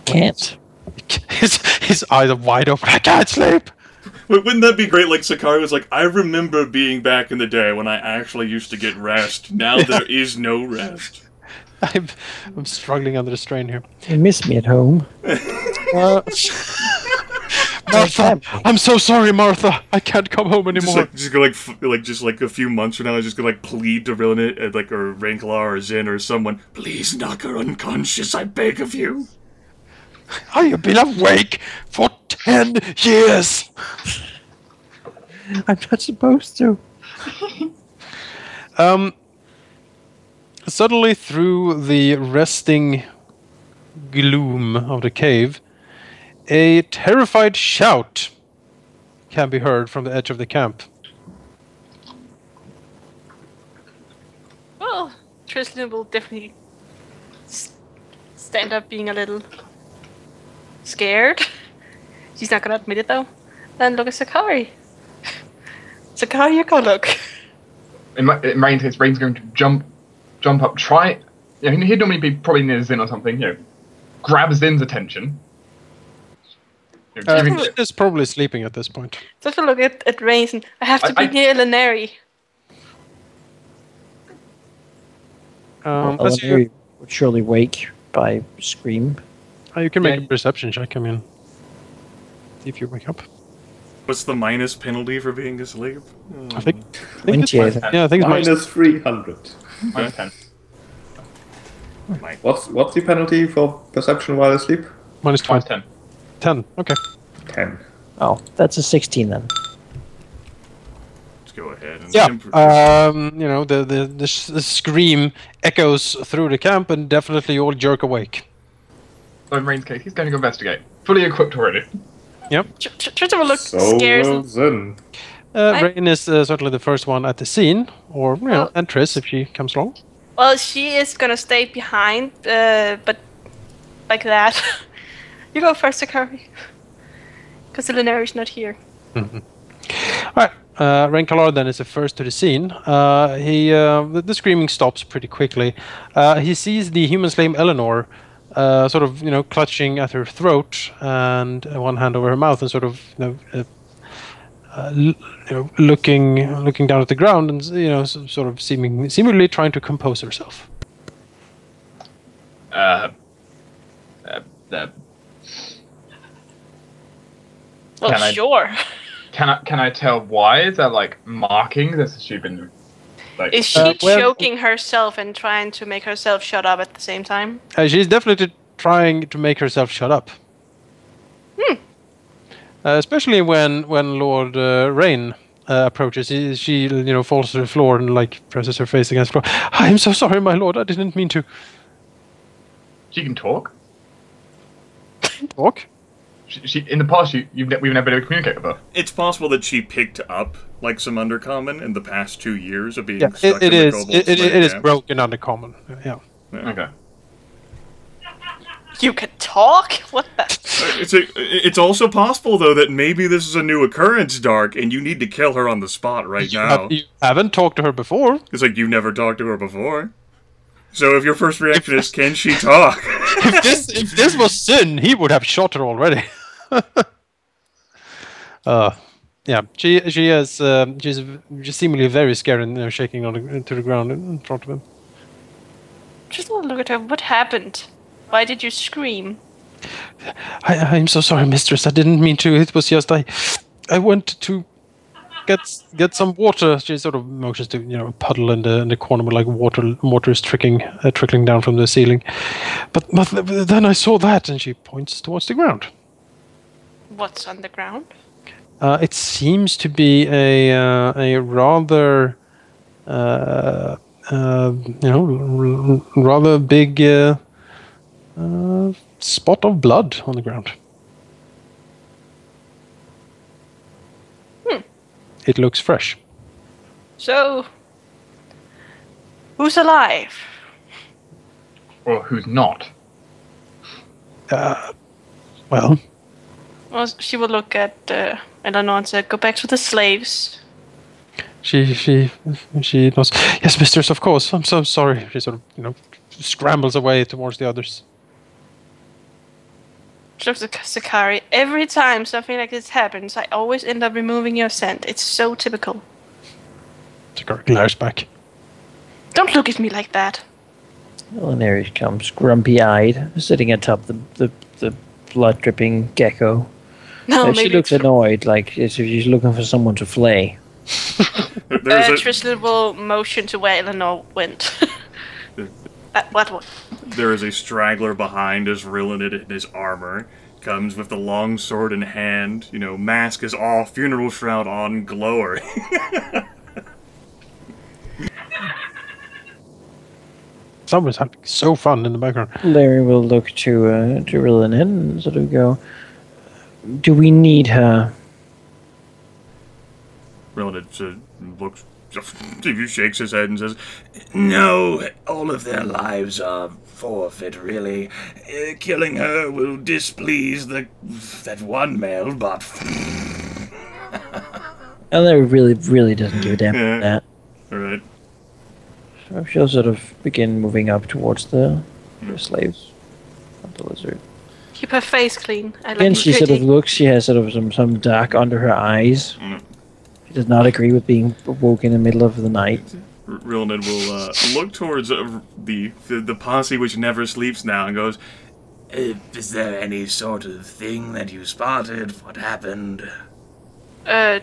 Can't. His eyes are wide open. I can't sleep. Wouldn't that be great? Like Sakari was like, I remember being back in the day when I actually used to get rest. Now there is no rest. I'm struggling under the strain here. You miss me at home. Martha, I'm so sorry, Martha. I can't come home anymore. Just like a few months from now, just gonna like plead to Rilinid, or Rae'nkalar or Zyn or someone. Please knock her unconscious, I beg of you. I have been awake for 10 years. I'm not supposed to. Suddenly, through the resting gloom of the cave, a terrified shout can be heard from the edge of the camp. Well, Tristan will definitely stand up being a little scared. She's not gonna admit it though. And look at Sakari. Sakari, you go look. In Rain's going to jump up, try. He'd normally be probably near Zyn or something. Grab Zyn's attention. He's probably sleeping at this point. Just to look at Rain. I have to be near Alauneari. Alauneari would surely wake by scream. You can make a perception check. I mean, if you wake up. What's the minus penalty for being asleep? I think 20, it's minus 300. Minus 10. What's the penalty for perception while asleep? minus 20. 10. 10. Okay. 10. Oh, that's a 16 then. Let's go ahead. And the scream echoes through the camp, and definitely you all jerk awake. So in Rain's case, he's going to go investigate. Fully equipped already. Yep. Tristan will look So scared. will Zyn. Rain is certainly the first one at the scene, or and Triss if she comes along. Well, she is gonna stay behind, but like that. You go first, Sakari. Because Alauneari's not here. Alright, Rae'nkalar then is the first to the scene. The screaming stops pretty quickly. He sees the human slave Eleanor sort of, clutching at her throat and one hand over her mouth and sort of, looking down at the ground and, sort of seemingly trying to compose herself. Well, sure. Can I tell why? Is there like markings? Has she been like? Is she choking herself and trying to make herself shut up at the same time? She's definitely trying to make herself shut up. Especially when Lord Rain approaches, she falls to the floor and presses her face against the floor. I am so sorry, my lord. I didn't mean to. She can talk. Talk? She in the past, we've never been able to communicate with her. It's possible that she picked up some undercommon in the past 2 years of being stuck it in the is. kobold It is camp. broken undercommon. Yeah. Okay. You can talk? What the? It's also possible though that maybe this is a new occurrence, Dark, and you need to kill her on the spot now. You haven't talked to her before. It's like you've never talked to her before. So if your first reaction is, can she talk? if this was Zyn, he would have shot her already. Yeah, she's just seemingly very scared and shaking to the ground in front of him. Just want to look at her. What happened? Why did you scream? I'm so sorry, mistress. I didn't mean to. It was just I went to get some water. She sort of motions to a puddle in the corner where water is trickling down from the ceiling. But then I saw that, and she points towards the ground. What's on the ground? It seems to be a rather rather big spot of blood on the ground. It looks fresh. So, who's alive? Or who's not? Well, she will look at Eleanor and say, "Go back to the slaves." She knows. Yes, mistress, of course. I'm so sorry. She sort of, scrambles away towards the others. Look, Sakari, every time something like this happens, I always end up removing your scent. It's so typical. Sakari glares back. Don't look at me like that. Well, and there he comes, grumpy-eyed, sitting atop the blood-dripping gecko. No, She maybe looks annoyed, like as if she's looking for someone to flay. Tristan will motion to where Eleanor went. What? There is a straggler behind as Rilinid in his armor. Comes with the long sword in hand. You know, mask is off, funeral shroud on, glower. Someone's having so fun in the background. Larry will look to Rilinid and sort of go, "Do we need her?" Rilinid looks, he shakes his head and says, "No, all of their lives are forfeit, really. Killing her will displease that one male, but..." And Larry really doesn't give a damn about that. Alright. So she'll sort of begin moving up towards the slaves of the lizard. Keep her face clean. I Again, like she sort of looks. She has sort of some dark under her eyes. She does not agree with being woke in the middle of the night. Rilinid will look towards the posse which never sleeps now and goes, "Is there any sort of thing that you spotted? What happened?"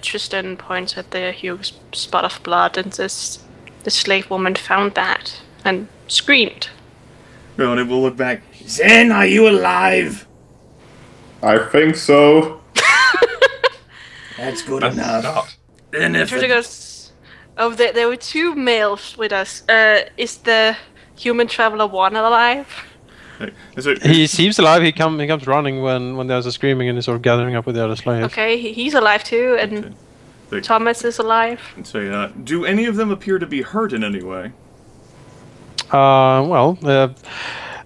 Tristan points at the huge spot of blood and says, "The slave woman found that," and screamed. Rilinid will look back. "Zyn, are you alive?" I think so. That's good That's enough. not. And if Tristan goes, "Oh, there were two males with us. Is the human traveler one alive?" He seems alive. He comes running when there's a screaming and he's sort of gathering up with the other slaves. Okay, he's alive too, and Thomas is alive. So, do any of them appear to be hurt in any way?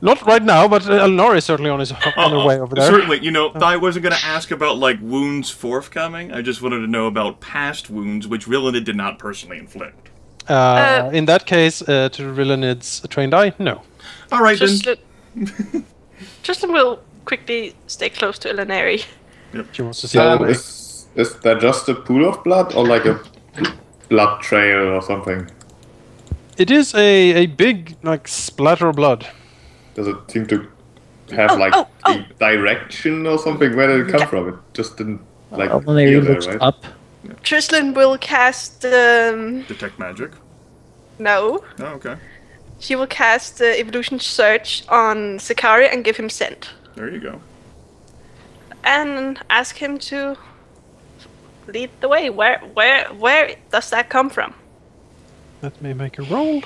Not right now, but Alauneari is certainly on her way over there. Certainly, you know, I wasn't going to ask about, like, wounds forthcoming. I just wanted to know about past wounds, which Rilinid did not personally inflict. In that case, to Rilinid's trained eye, no. Alright, then. Tristan will quickly stay close to Alauneari. Yep. She wants to see Is there just a pool of blood or like a blood trail or something? It is a big, like, splatter of blood. Does it seem to have a direction or something? Where did it come from? It just didn't Alauneari looks right? up. Tristan will cast Detect magic? No. Oh, okay. She will cast Evolution Search on Sakari and give him scent. There you go. And ask him to lead the way. Where does that come from? Let me make a roll.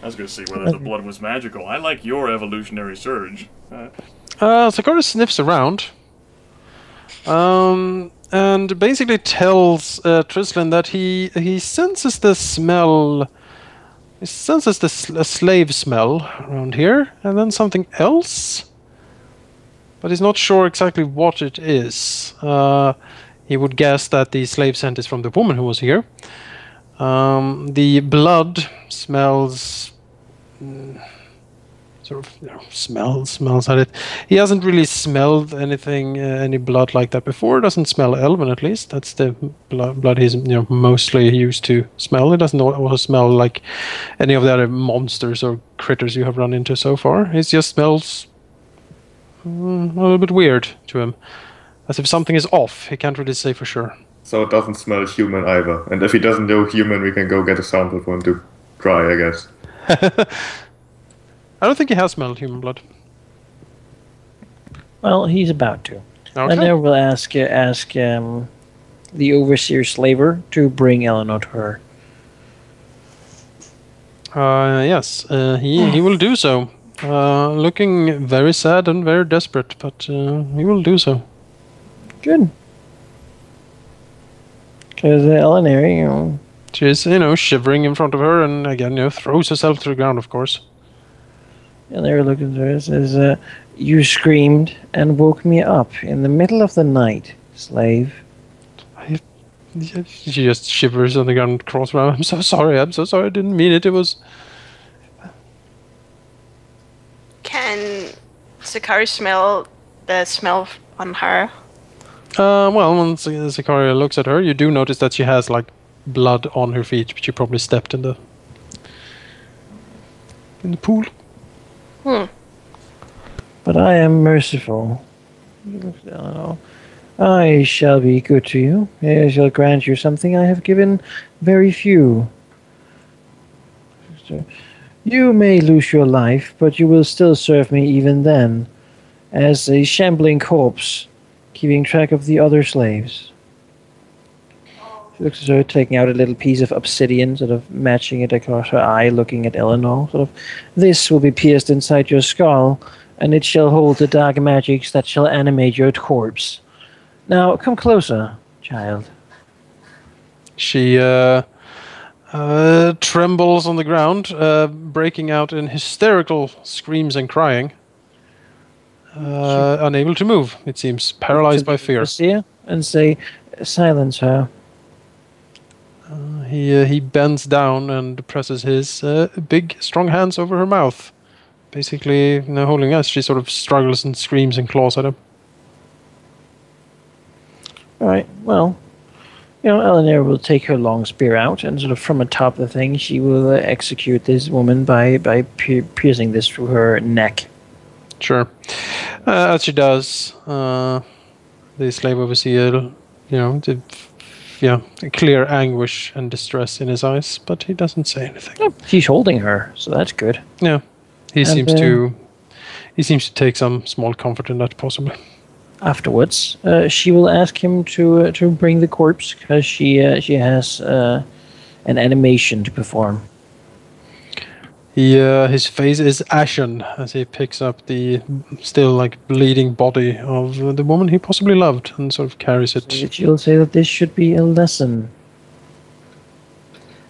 I was going to see whether the blood was magical. I like your evolutionary surge. Sakari sniffs around. And basically tells Tristan that he senses the smell. He senses a slave smell around here, and then something else. But he's not sure exactly what it is. He would guess that the slave scent is from the woman who was here. The blood smells... sort of, smells at it. He hasn't really smelled anything, any blood like that before. Doesn't smell elven, at least. That's the blood he's mostly used to smell. It doesn't also smell like any of the other monsters or critters you have run into so far. It just smells a little bit weird to him, as if something is off. He can't really say for sure. So it doesn't smell human either. And if he doesn't know human, we can go get a sample for him to try, I guess. I don't think he has smelled human blood. Well, he's about to. Okay. And then we'll ask the overseer slaver to bring Eleanor to her. Yes, he will do so. Looking very sad and very desperate, but he will do so. Good. Because Alauneari, She's, shivering in front of her, and again, throws herself to the ground, of course. and they were looking at her and says, "You screamed and woke me up in the middle of the night, slave." She just shivers on the ground, crawls around. I'm so sorry, I didn't mean it. It was... Can Sakari smell the smell on her? Well, when Zakaria looks at her, you do notice that she has like blood on her feet, but she probably stepped in the pool. But I am merciful. I shall be good to you. I shall grant you something I have given very few. You may lose your life, but you will still serve me even then, as a shambling corpse, keeping track of the other slaves. She looks at her, taking out a little piece of obsidian, sort of matching it across her eye, looking at Eleanor. Sort of, this will be pierced inside your skull, and it shall hold the dark magics that shall animate your corpse. Now, come closer, child. She trembles on the ground, breaking out in hysterical screams and crying. Unable to move, it seems, paralyzed by fear. And say, silence her. He bends down and presses his big, strong hands over her mouth. Basically, holding us, she sort of struggles and screams and claws at him. Alright, well, Alauneari will take her long spear out, and sort of from atop the thing, she will execute this woman by piercing this through her neck. Sure. As she does, the slave overseer, clear anguish and distress in his eyes, but he doesn't say anything. Oh, she's holding her, so that's good. Yeah, he seems to take some small comfort in that, possibly. Afterwards, she will ask him to bring the corpse because she has an animation to perform. His face is ashen as he picks up the still bleeding body of the woman he possibly loved and sort of carries it. She'll say that this should be a lesson.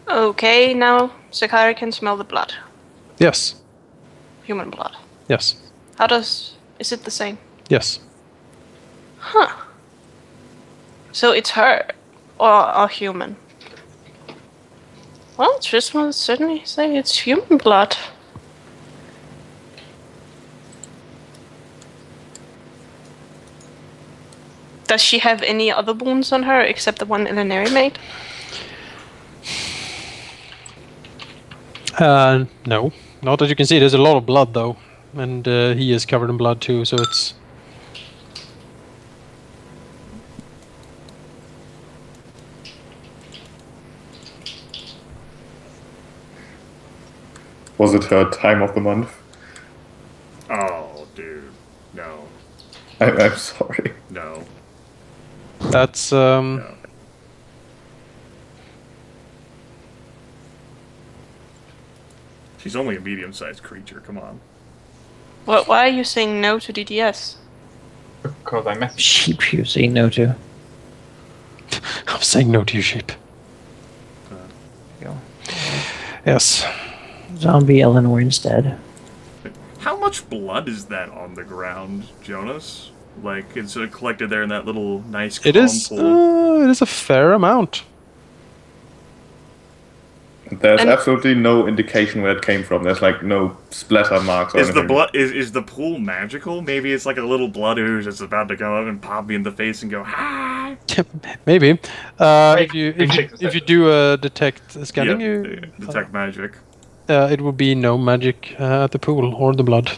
Okay, now Sakari can smell the blood. Yes. Human blood. Yes. Is it the same? Yes. Huh. So it's her or a human? Well, Tris will certainly say it's human blood. Does she have any other wounds on her except the one Alauneari made? No. Not that you can see. There's a lot of blood, though. And he is covered in blood, too, so it's... Was it her time of the month? Oh, dude. No. I'm sorry. No. That's, No. She's only a medium-sized creature, come on. Why are you saying no to DDS? Because I messaged. Sheep you say no to. I'm saying no to you, sheep. Yes. Zombie Eleanor instead. How much blood is that on the ground, Jonas? It's sort of collected there in that little nice calm It is pool. it is a fair amount. There's absolutely no indication where it came from. There's no splatter marks or Is anything. the blood is the pool magical? Maybe it's like a little blood ooze that's about to come up and pop me in the face and go hi. Maybe. If Shake you do a detect scanning, Detect magic. it will be no magic at the pool or the blood.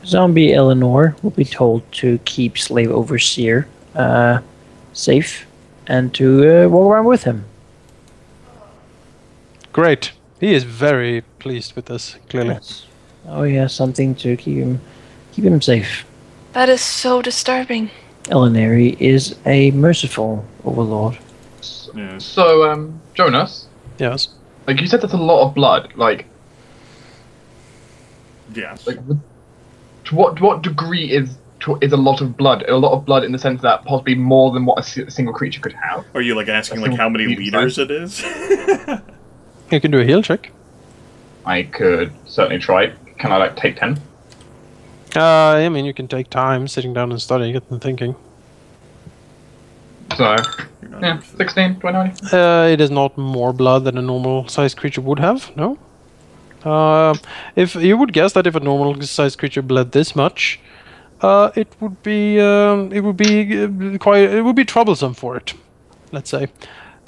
Zombie Eleanor will be told to keep Slave Overseer safe and to walk around with him. Great. He is very pleased with this, clearly. Yes. Oh yeah, something to keep him safe. That is so disturbing. Alauneari is a merciful overlord. Yeah. So, Jonas, Yes. you said there's a lot of blood. Yes. To what degree is a lot of blood? A lot of blood in the sense that possibly more than what a single creature could have. Are you asking how many liters it is? You can do a heal check. I could certainly try it. Can I take 10? I mean, you can take time sitting down and studying it and thinking. So, yeah, 16, 20. It is not more blood than a normal sized creature would have, no? If you would guess that if a normal-sized creature bled this much, it would be troublesome for it, let's say,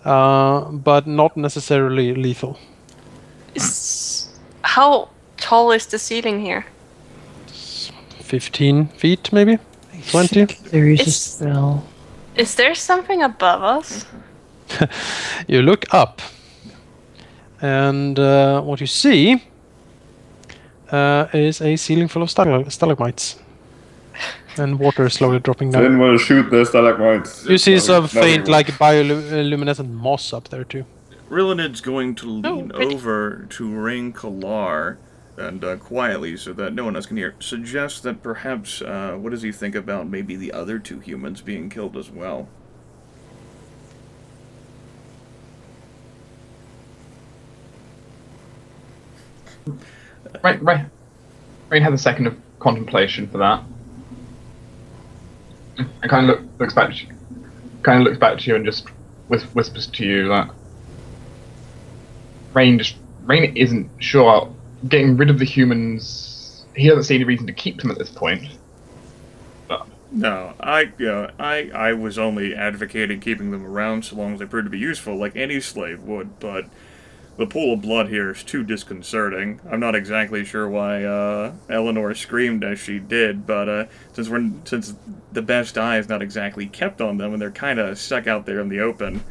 but not necessarily lethal. How tall is the ceiling here? 15 feet, maybe 20. There is a spell. Is there something above us? You look up, and what you see is a ceiling full of stalagmites, and water slowly dropping down. Then we'll shoot the stalagmites. You see some No, faint, we like bioluminescent moss up there too. Rilinid's going to lean pretty. over to Rae'nkalar and quietly, so that no one else can hear, suggest that perhaps, what does he think about maybe the other 2 humans being killed as well? Rain had a second of contemplation for that. And kind of looks back to you and just whispers to you that Rain isn't sure. Getting rid of the humans, he doesn't see any reason to keep them at this point. But No, I was only advocating keeping them around so long as they proved to be useful, like any slave would, but the pool of blood here is too disconcerting. I'm not exactly sure why Eleanor screamed as she did, but since the best eye is not exactly kept on them and they're kind of stuck out there in the open,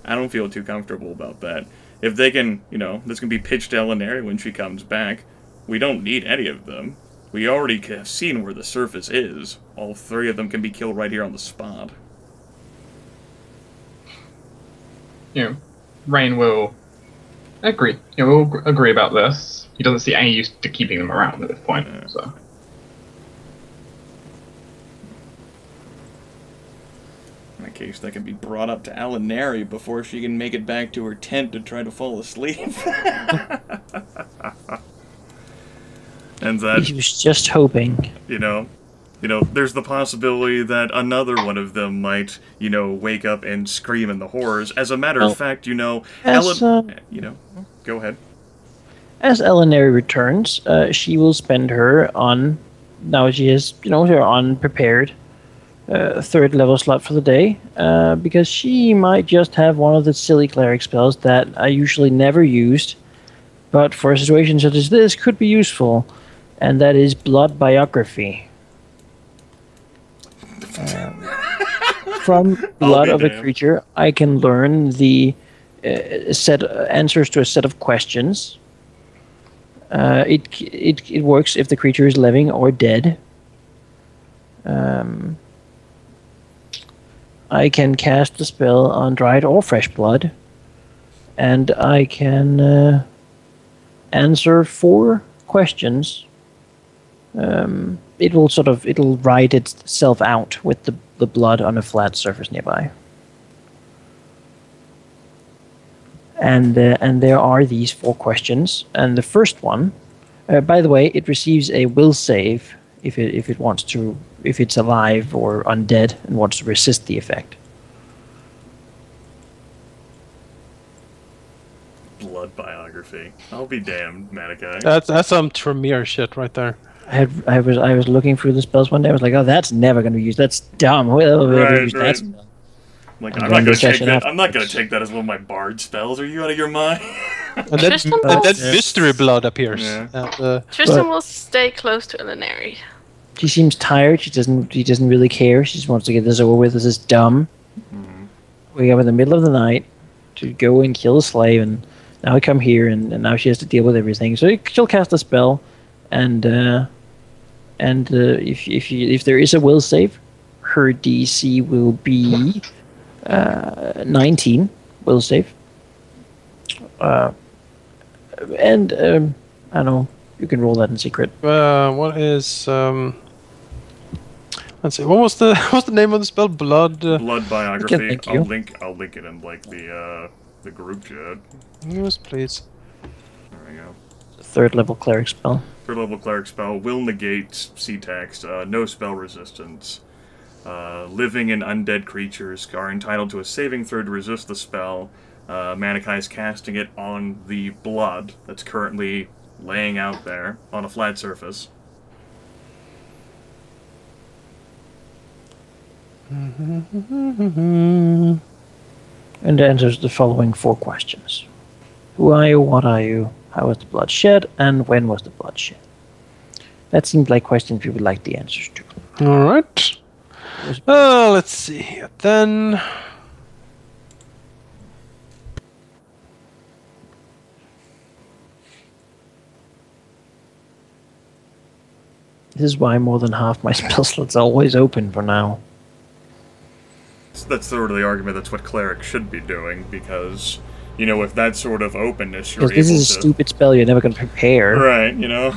I don't feel too comfortable about that. If they can, this can be pitched to Alauneari when she comes back. We don't need any of them. We already have seen where the surface is. All 3 of them can be killed right here on the spot. Rain will agree. We'll agree about this. He doesn't see any use to keeping them around at this point. Yeah. So. In that case, that can be brought up to Alauneari before she can make it back to her tent to try to fall asleep. And that, He was just hoping. there's the possibility that another one of them might, wake up and scream in the horrors. As a matter of fact, go ahead. As Alauneari returns, she will spend her on, now she is, her unprepared 3rd level slot for the day, because she might just have one of the silly cleric spells that I usually never used, but for a situation such as this could be useful, and that is Blood Biography. From blood of a creature, I can learn the set answers to a set of questions. It works if the creature is living or dead. I can cast the spell on dried or fresh blood, and I can answer 4 questions. It'll write itself out with the blood on a flat surface nearby. And there are these 4 questions, and the first one, by the way, it receives a will save if it wants to, if it's alive or undead and wants to resist the effect. Blood Biography. I'll be damned, Manaki. That's some Tremere shit right there. I was looking through the spells one day. I was like, oh, that's never going to be used. That's dumb. Whoever Right, used right. that spell? Like, And I'm then not the gonna take session that. after- I'm not gonna take that as one of my bard spells. Are you out of your mind? And then, Tristan and then will- mystery blood appears. Yeah. And, Tristan will stay close to Alauneari. She seems tired. She doesn't really care. She just wants to get this over with. This is dumb. Wake up in the middle of the night to go and kill a slave, and now I come here, and now she has to deal with everything. So she'll cast a spell, and if there is a will save, her DC will be 19 will save. I don't know. You can roll that in secret. what is let's see. What was the name of the spell? Blood. Blood Biography. thank you. I'll link it in like the group chat. Yes, please. There we go. 3rd level cleric spell. 3rd level cleric spell will negate C-text. No spell resistance. Living and undead creatures are entitled to a saving throw to resist the spell. Manaki is casting it on the blood that's currently laying out there on a flat surface. And answers the following 4 questions. Who are you? What are you? How was the blood shed? And when was the blood shed? That seemed like questions we would like the answers to. All right. Let's see here then. This is why more than half my spell slots are always open for now. That's sort of the argument. That's what Cleric should be doing, because, you know, with that sort of openness, you're able Because this is a stupid spell you're never going to prepare. Right, you know?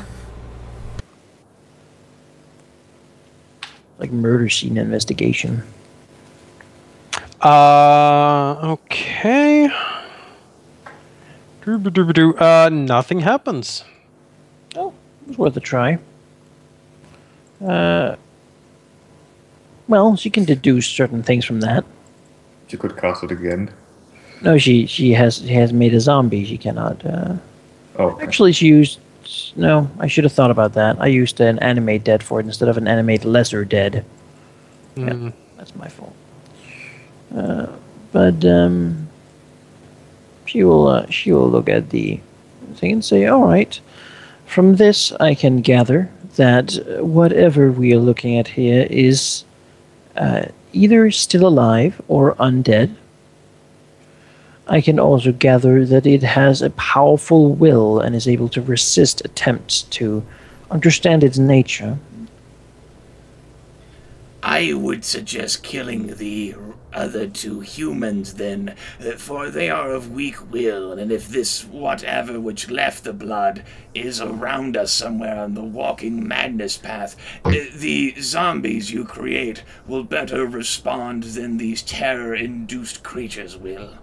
Like murder scene investigation. Okay. Nothing happens. Oh, it was worth a try. Well, she can deduce certain things from that. You could cast it again. No, she has made a zombie. She cannot. Oh, Actually, she used. No, I should have thought about that. I used an animate dead for it instead of an animate lesser dead. Yeah, that's my fault. But she will look at the thing and say, "All right, from this I can gather that whatever we are looking at here is either still alive or undead. I can also gather that it has a powerful will and is able to resist attempts to understand its nature." I would suggest killing the other 2 humans then, for they are of weak will, and if this whatever which left the blood is around us somewhere on the walking madness path, the zombies you create will better respond than these terror-induced creatures will.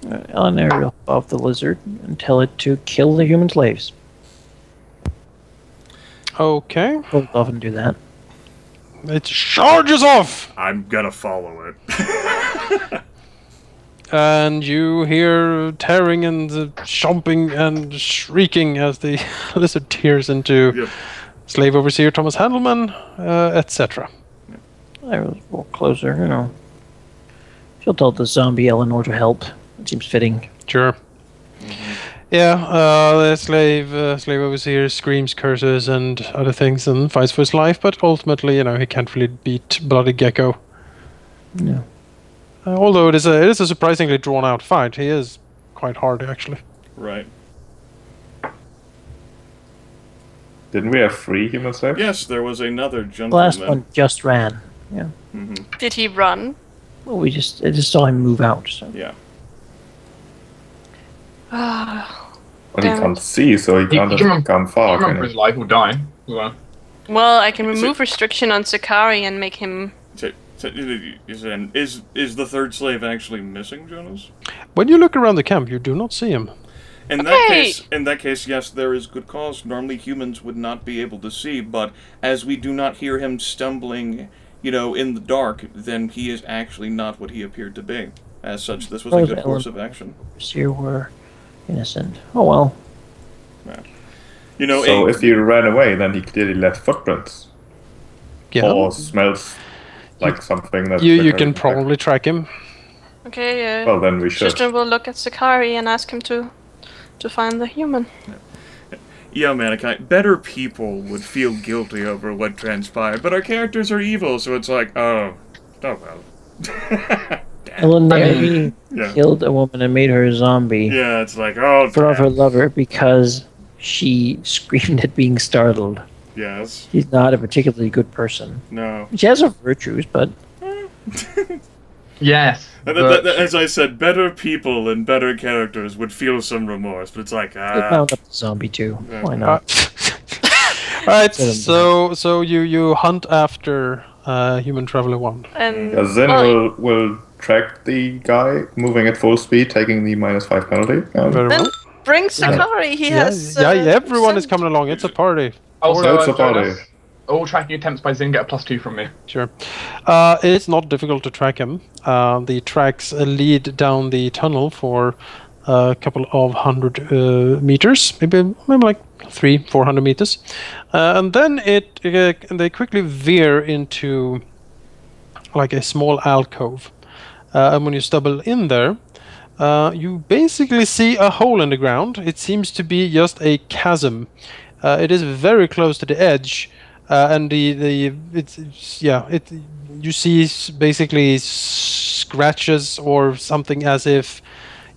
Alauneari will above the lizard and tell it to kill the human slaves. Okay. Both often do that. It charges off! I'm gonna follow it. And you hear tearing and chomping and shrieking as the lizard tears into Slave Overseer Thomas Handelman, etc. I will walk closer, you know. She'll tell the zombie Eleanor to help. It seems fitting. Sure. Yeah, the slave overseer screams, curses, and other things, and fights for his life. But ultimately, you know, he can't really beat Bloody Gecko. No. Although it is a surprisingly drawn out fight. He is quite hard, actually. Right. didn't we have 3 human slaves? Yes, there was another The gentleman. last one just ran. Yeah. Did he run? Well, I just saw him move out. So. Yeah. But he can't see, so he can't have come far. Remember his life will die. Well, I can remove restriction on Sakari and make him. Is the 3rd slave actually missing, Jonas? When you look around the camp, you do not see him. In that case, yes, there is good cause. Normally humans would not be able to see, but as we do not hear him stumbling, you know, in the dark, then he is actually not what he appeared to be. As such, this was a good course of action. Here were innocent. Oh well. Yeah. You know, so if he ran away, then he clearly left footprints. Yeah. Or smells like something that... You can probably track him. Okay, well, then we should. Tristan will look at Sakari and ask him to find the human. Yeah, Manaki, better people would feel guilty over what transpired, but our characters are evil, so it's like, oh well. Alauneari killed a woman and made her a zombie. Yeah, it's like, oh, in front of her lover because she screamed at being startled. Yes. She's not a particularly good person. No. She has her virtues, but... Yes. As I said, better people and better characters would feel some remorse, but it's like, They found up the zombie too. Why not? Alright, so you hunt after Human Traveler 1. And Zyn will track the guy, moving at full speed, taking the -5 penalty. Very well. Bring Sakari, he has... everyone is coming along, it's a party. Also, it's a party. Jonas, all tracking attempts by Zyn get a +2 from me. Sure. It's not difficult to track him. The tracks lead down the tunnel for a couple of 100 meters, maybe like 300-400 meters, and then they quickly veer into like a small alcove, and when you stumble in there, you basically see a hole in the ground. It seems to be just a chasm. It is very close to the edge, and you see basically scratches or something, as if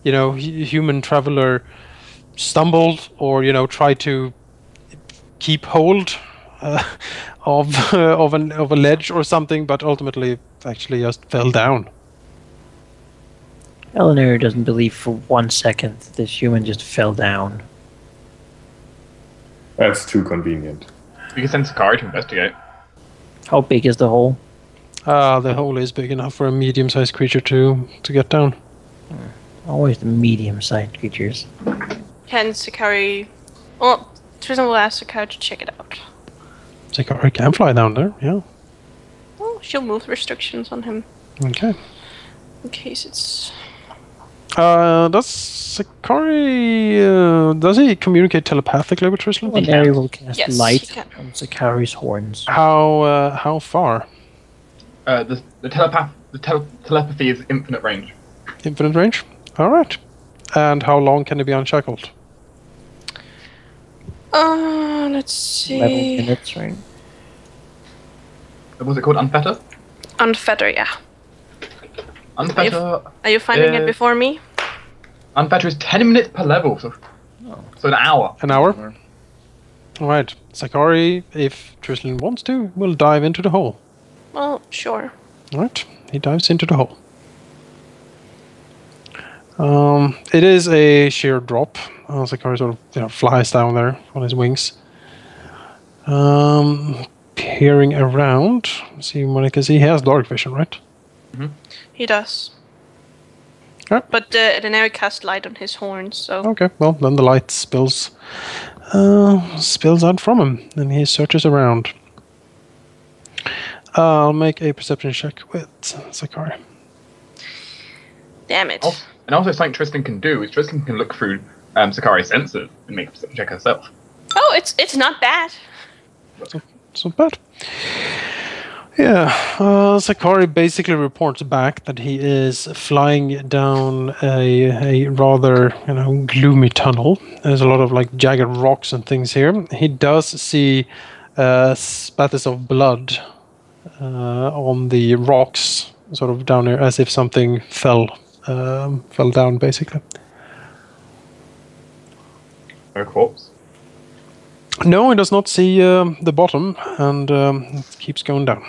human traveler stumbled or tried to keep hold of a ledge or something, but ultimately actually just fell down. Alauneari doesn't believe for 1 second that this human just fell down. That's too convenient. We can send Sakari to investigate. How big is the hole? The hole is big enough for a medium-sized creature to get down. Always the medium-sized creatures. Can Sakari... Well, Tristan will ask Sakari to check it out. Sakari can fly down there, yeah. Well, she'll move restrictions on him. Okay. In case it's... Does Sakari... does he communicate telepathically with Tristan? Alauneari will cast Yes, light he can. on Sakari's horns. How far? The telepathy is infinite range. Infinite range? Alright. And how long can it be unshackled? Let's see... 11 minutes, right? What was it called? Unfetter? Unfetter, yeah. Unfetter. Are you finding it before me? Unfetter is 10 minutes per level, so an hour. An hour? Alright. Sakari, if Tristan wants to, will dive into the hole. Well, sure. Alright. He dives into the hole. It is a sheer drop. Sakari sort of flies down there on his wings. Peering around. See what I can see. He has dark vision, right? Mm-hmm. He does. Right. But Alauneari cast light on his horns, so... Okay, well, then the light spills out from him, and he searches around. I'll make a perception check with Sakari. Damn it. Oh, and also something Tristan can do is Tristan can look through Sakari's sensors and make a perception check herself. Oh, it's not bad. It's not bad. Yeah, Sakari basically reports back that he is flying down a rather gloomy tunnel. There's a lot of like jagged rocks and things here. He does see spatters of blood on the rocks, sort of down here, as if something fell down, basically. No corpse. No, he does not see the bottom, and it keeps going down.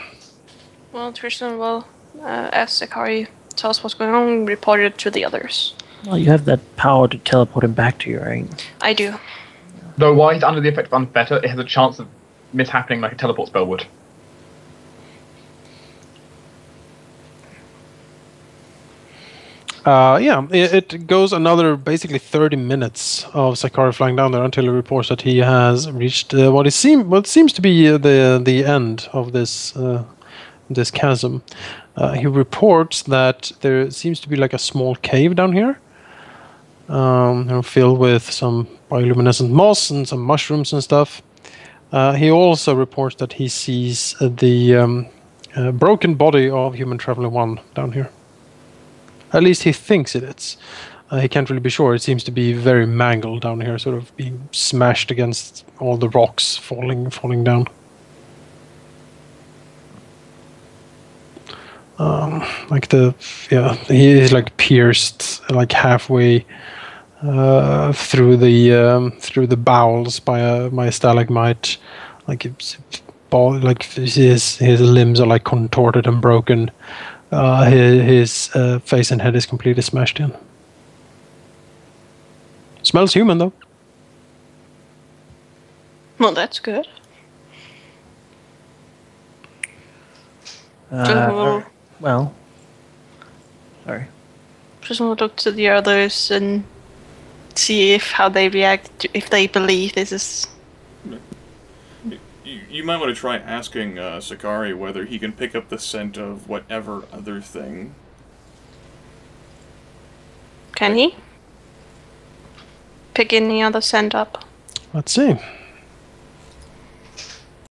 Well, Tristan will ask Sakari, tell us what's going on, report it to the others. Well, you have that power to teleport him back to you, right? I do. Though while he's under the effect of Unfetter, it has a chance of mishappening like a teleport spell would. Yeah, it goes another basically 30 minutes of Sakari flying down there until he reports that he has reached what seems to be the end of this chasm. He reports that there seems to be like a small cave down here, filled with some bioluminescent moss and some mushrooms and stuff. He also reports that he sees the broken body of human traveler 1 down here. At least he thinks it is. He can't really be sure. It seems to be very mangled down here, sort of being smashed against all the rocks, falling down. He is like pierced like halfway through the bowels by a stalagmite. Like his limbs are like contorted and broken. His face and head is completely smashed in. Smells human, though. Well, that's good. Well, sorry. Just want to look to the others and see how they react, if they believe this is... You might want to try asking Sakari whether he can pick up the scent of whatever other thing. Can he? pick any other scent up. Let's see.